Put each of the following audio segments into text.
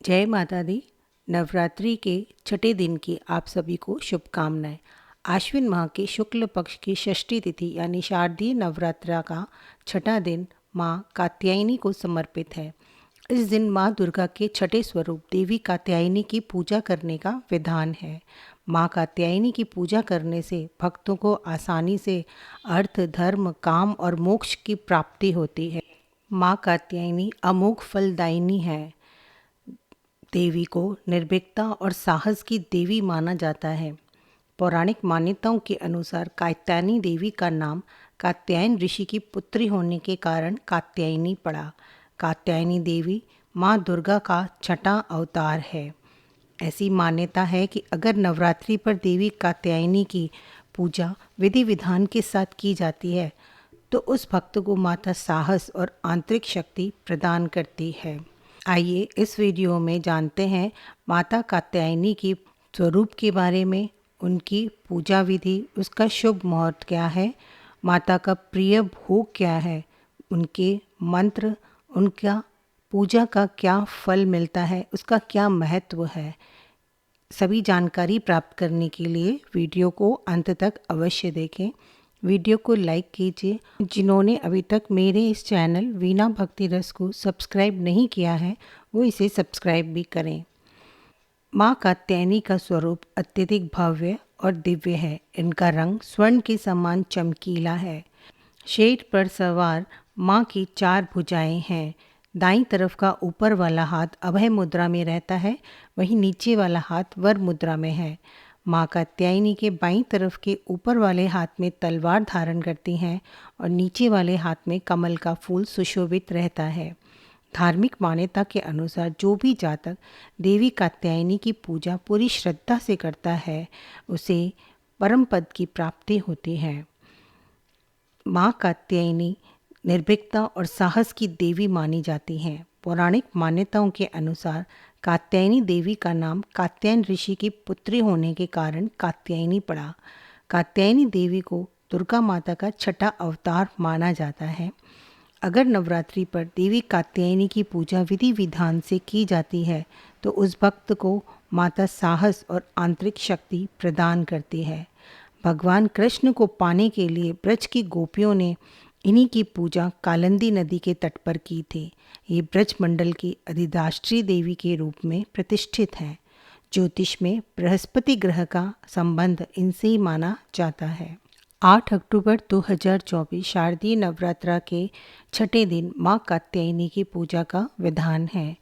जय माता दी। नवरात्रि के छठे दिन की आप सभी को शुभकामनाएं। आश्विन माह के शुक्ल पक्ष की षष्ठी तिथि यानी शारदीय नवरात्रा का छठा दिन माँ कात्यायनी को समर्पित है। इस दिन माँ दुर्गा के छठे स्वरूप देवी कात्यायनी की पूजा करने का विधान है। माँ कात्यायनी की पूजा करने से भक्तों को आसानी से अर्थ, धर्म, काम और मोक्ष की प्राप्ति होती है। माँ कात्यायनी अमोघ फलदायिनी है। देवी को निर्भीकता और साहस की देवी माना जाता है। पौराणिक मान्यताओं के अनुसार कात्यायनी देवी का नाम कात्यायन ऋषि की पुत्री होने के कारण कात्यायनी पड़ा। कात्यायनी देवी माँ दुर्गा का छठा अवतार है। ऐसी मान्यता है कि अगर नवरात्रि पर देवी कात्यायनी की पूजा विधि विधान के साथ की जाती है तो उस भक्त को माता साहस और आंतरिक शक्ति प्रदान करती है। आइए इस वीडियो में जानते हैं माता कात्यायनी की स्वरूप के बारे में, उनकी पूजा विधि, उसका शुभ मुहूर्त क्या है, माता का प्रिय भोग क्या है, उनके मंत्र, उनका पूजा का क्या फल मिलता है, उसका क्या महत्व है। सभी जानकारी प्राप्त करने के लिए वीडियो को अंत तक अवश्य देखें। वीडियो को लाइक कीजिए। जिन्होंने अभी तक मेरे इस चैनल वीणा भक्ति रस को सब्सक्राइब नहीं किया है वो इसे सब्सक्राइब भी करें। माँ कात्यायनी का स्वरूप अत्यधिक भव्य और दिव्य है। इनका रंग स्वर्ण के समान चमकीला है। शेर पर सवार माँ की 4 भुजाएं हैं। दाईं तरफ का ऊपर वाला हाथ अभय मुद्रा में रहता है, वहीं नीचे वाला हाथ वर मुद्रा में है। माँ कात्यायनी के बाईं तरफ के ऊपर वाले हाथ में तलवार धारण करती हैं और नीचे वाले हाथ में कमल का फूल सुशोभित रहता है। धार्मिक मान्यता के अनुसार जो भी जातक देवी कात्यायनी की पूजा पूरी श्रद्धा से करता है उसे परम पद की प्राप्ति होती है। माँ कात्यायनी निर्भीकता और साहस की देवी मानी जाती हैं। पौराणिक मान्यताओं के अनुसार कात्यायनी देवी का नाम कात्यायन ऋषि की पुत्री होने के कारण कात्यायनी पड़ा। कात्यायनी देवी को दुर्गा माता का छठा अवतार माना जाता है। अगर नवरात्रि पर देवी कात्यायनी की पूजा विधि विधान से की जाती है तो उस भक्त को माता साहस और आंतरिक शक्ति प्रदान करती है। भगवान कृष्ण को पाने के लिए ब्रज की गोपियों ने इन्हीं की पूजा कालिंदी नदी के तट पर की थी। ये ब्रज मंडल की अधिदात्री देवी के रूप में प्रतिष्ठित हैं। ज्योतिष में बृहस्पति ग्रह का संबंध इनसे ही माना जाता है। 8 अक्टूबर 2024 शारदीय नवरात्रा के छठे दिन माँ कात्यायनी की पूजा का विधान है।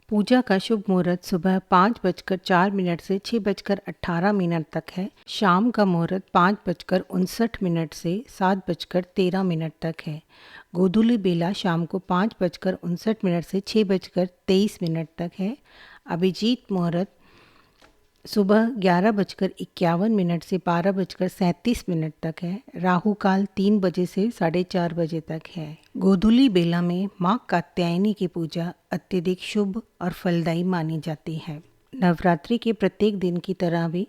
पूजा का शुभ मुहूर्त सुबह 5:04 से 6:18 तक है। शाम का मुहूर्त 5:59 से 7:13 तक है। गोधूली बेला शाम को 5:59 से 6:23 तक है। अभिजीत मुहूर्त सुबह 11:51 से 12:37 तक है। राहु काल 3 बजे से 4:30 बजे तक है। गोधूली बेला में माँ कात्यायनी की पूजा अत्यधिक शुभ और फलदायी मानी जाती है। नवरात्रि के प्रत्येक दिन की तरह भी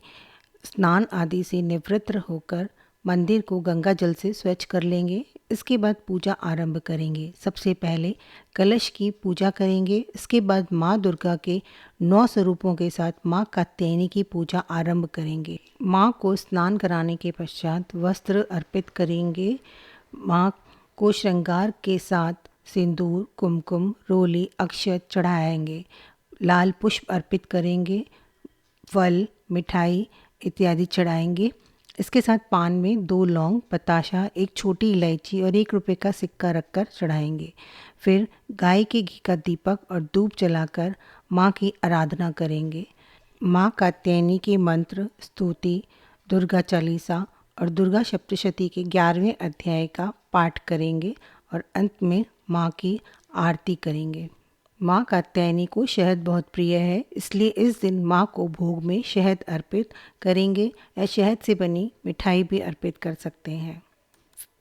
स्नान आदि से निवृत्त होकर मंदिर को गंगा जल से स्वच्छ कर लेंगे। इसके बाद पूजा आरंभ करेंगे। सबसे पहले कलश की पूजा करेंगे। इसके बाद माँ दुर्गा के 9 स्वरूपों के साथ माँ कात्यायनी की पूजा आरंभ करेंगे। माँ को स्नान कराने के पश्चात वस्त्र अर्पित करेंगे। माँ को श्रृंगार के साथ सिंदूर, कुमकुम, रोली, अक्षत चढ़ाएंगे। लाल पुष्प अर्पित करेंगे। फल, मिठाई इत्यादि चढ़ाएंगे। इसके साथ पान में 2 लौंग, बताशा, एक छोटी इलायची और 1 रुपये का सिक्का रखकर चढ़ाएंगे। फिर गाय के घी का दीपक और धूप जलाकर माँ की आराधना करेंगे। माँ कात्यायनी के मंत्र, स्तुति, दुर्गा चालीसा और दुर्गा सप्तशती के 11वें अध्याय का पाठ करेंगे और अंत में माँ की आरती करेंगे। माँ कात्यायनी को शहद बहुत प्रिय है, इसलिए इस दिन माँ को भोग में शहद अर्पित करेंगे या शहद से बनी मिठाई भी अर्पित कर सकते हैं।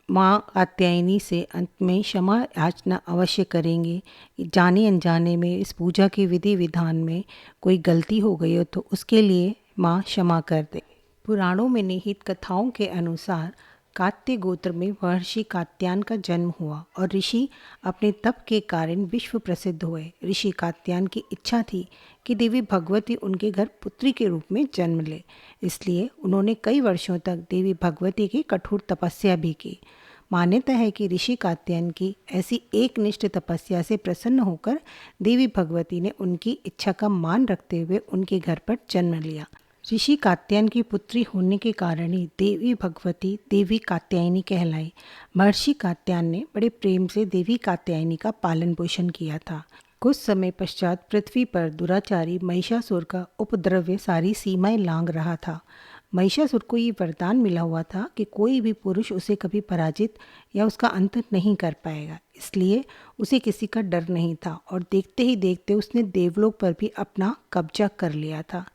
माँ कात्यायनी से अंत में क्षमा याचना अवश्य करेंगे। जाने अनजाने में इस पूजा के विधि विधान में कोई गलती हो गई हो तो उसके लिए माँ क्षमा कर दे। पुराणों में निहित कथाओं के अनुसार कात्य गोत्र में महर्षि कात्यायन का जन्म हुआ और ऋषि अपने तप के कारण विश्व प्रसिद्ध हुए। ऋषि कात्यायन की इच्छा थी कि देवी भगवती उनके घर पुत्री के रूप में जन्म ले, इसलिए उन्होंने कई वर्षों तक देवी भगवती की कठोर तपस्या भी की। मान्यता है कि ऋषि कात्यायन की ऐसी एकनिष्ठ तपस्या से प्रसन्न होकर देवी भगवती ने उनकी इच्छा का मान रखते हुए उनके घर पर जन्म लिया। ऋषि कात्यायन की पुत्री होने के कारण ही देवी भगवती देवी कात्यायनी कहलाई। महर्षि कात्यायन ने बड़े प्रेम से देवी कात्यायनी का पालन पोषण किया था। कुछ समय पश्चात पृथ्वी पर दुराचारी महिषासुर का उपद्रव्य सारी सीमाएं लांघ रहा था। महिषासुर को ये वरदान मिला हुआ था कि कोई भी पुरुष उसे कभी पराजित या उसका अंत नहीं कर पाएगा, इसलिए उसे किसी का डर नहीं था और देखते ही देखते उसने देवलोक पर भी अपना कब्जा कर लिया था।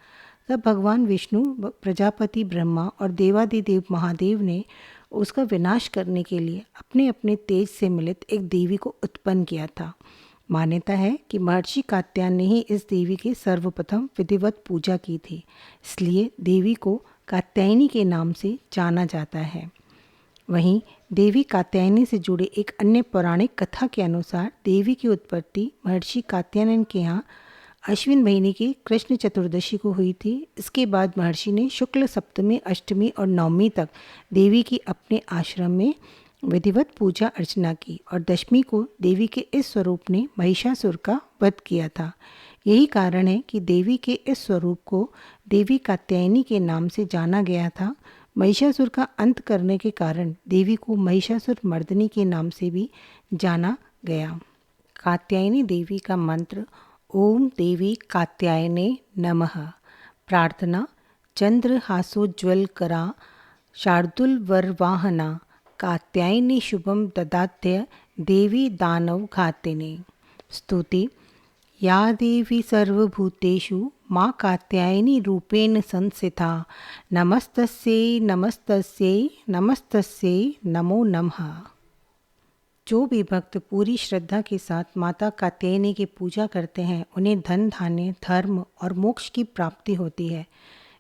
तब भगवान विष्णु, प्रजापति ब्रह्मा और देवादिदेव महादेव ने उसका विनाश करने के लिए अपने अपने तेज से मिलित एक देवी को उत्पन्न किया था। मान्यता है कि महर्षि कात्यायन ने ही इस देवी की सर्वप्रथम विधिवत पूजा की थी, इसलिए देवी को कात्यायनी के नाम से जाना जाता है। वहीं देवी कात्यायनी से जुड़े एक अन्य पौराणिक कथा के अनुसार देवी की उत्पत्ति महर्षि कात्यायन के यहाँ अश्विन महीने की कृष्ण चतुर्दशी को हुई थी। इसके बाद महर्षि ने शुक्ल सप्तमी, अष्टमी और नवमी तक देवी की अपने आश्रम में विधिवत पूजा अर्चना की और दशमी को देवी के इस स्वरूप ने महिषासुर का वध किया था। यही कारण है कि देवी के इस स्वरूप को देवी कात्यायनी के नाम से जाना गया था। महिषासुर का अंत करने के कारण देवी को महिषासुर मर्दिनी के नाम से भी जाना गया। कात्यायनी देवी का मंत्र ओम देवी कात्यायने नमः। प्रार्थना चंद्रहासोज्ज्वलकरा शार्दूलवरवाहना कात्यायनी शुभम ददात्य देवी दानव घातिनी। स्तुति या देवी सर्वभूतेषु माँ कात्यायनी रूपेण संस्थिता नमस्तस्यै नमस्तस्यै नमस्तस्यै नमो नमः। जो भी भक्त पूरी श्रद्धा के साथ माता कात्यायनी की पूजा करते हैं उन्हें धन, धान्य, धर्म और मोक्ष की प्राप्ति होती है।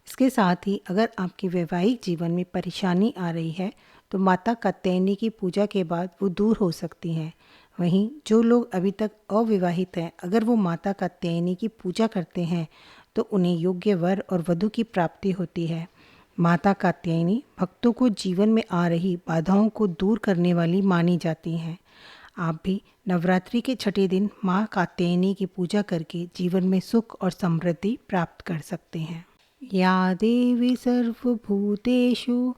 इसके साथ ही अगर आपके वैवाहिक जीवन में परेशानी आ रही है तो माता कात्यायनी की पूजा के बाद वो दूर हो सकती हैं। वहीं जो लोग अभी तक अविवाहित हैं, अगर वो माता कात्यायनी की पूजा करते हैं तो उन्हें योग्य वर और वधू की प्राप्ति होती है। माता कात्यायनी भक्तों को जीवन में आ रही बाधाओं को दूर करने वाली मानी जाती हैं। आप भी नवरात्रि के छठे दिन माँ कात्यायनी की पूजा करके जीवन में सुख और समृद्धि प्राप्त कर सकते हैं। या देवी सर्वभूतेषु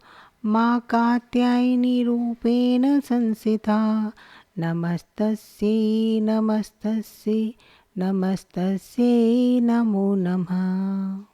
माँ कात्यायनी रूपेण संस्थिता नमस्तस्यै नमस्तस्यै नमस्तस्यै नमो नमः।